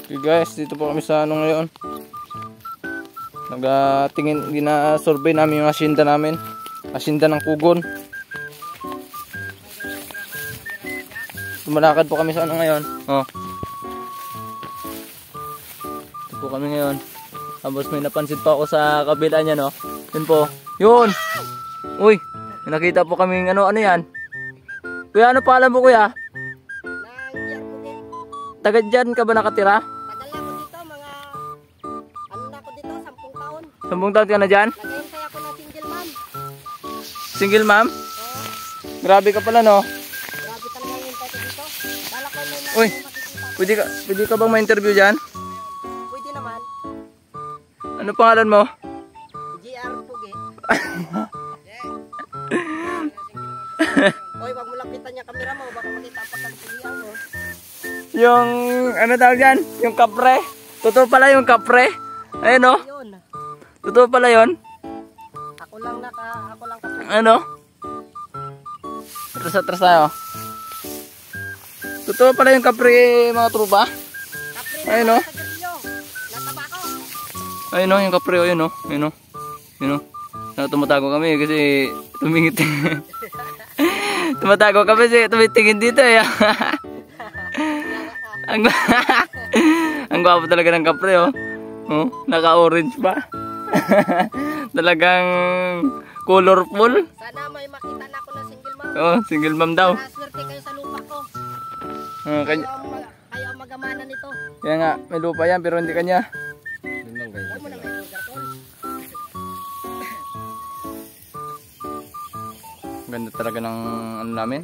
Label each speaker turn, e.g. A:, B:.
A: Okay guys, dito po kami sa ano ngayon. Nagatingin, gina-survey namin yung asyenda namin. Asyenda ng Kugon. Tumalakad po kami sa ano ngayon. Oh. Ito po kami ngayon. Tapos may napansin pa ako sa kabila niya, no. Yun po. Yun. Uy, may nakita po kaming ano yan. Kuya, ano pangalan mo kuya? Taga dyan ka ba nakatira?
B: Tagal na ako dito, mga ano na ako dito, 10 taon.
A: 10 taon ka na dyan?
B: Naghihintay ako ng single mom.
A: Single mom?
B: Oo.
A: Grabe ka pala, no?
B: Grabe talaga yung hintay ko dito. Bala ko may
A: Uy,
B: makikita.
A: pwede ka bang ma-interview dyan?
B: Pwede naman.
A: Ano pangalan mo?
B: GR Pugi. Oy, wag mo lapitan yung camera mo, baka makita ang pagkakalihan mo.
A: Yung, ano tawag yan? Yung kapre. Totoo pala yung kapre. Ayun, no?
B: Yun.
A: Totoo pala yun.
B: Ako lang kapag.
A: Ano? Atras tayo. Totoo pala yung kapre, mga trupa.
B: Kapre na
A: Ayun, no?
B: sa garilyo. Nataba ko.
A: Ayun, no? Yung kapre, ayun, no? Ayun, no? Ayun, no? Tumatago kami kasi tumingit. Tumatago kami kasi tumitingin dito, eh. Ang gwapo talaga ng kapre, oh. Oh, naka-orange pa. Talagang colorful.
B: Sana may makita na ako ng single mom.
A: Oh, single mom daw.
B: Para swerte kayo sa lupa ko.
A: Kanya.
B: Kayo ang magamana nito.
A: Kaya nga, may lupa yan pero hindi kanya.
B: Huwag mo na may lugar ko.
A: Ganda talaga ng ano namin.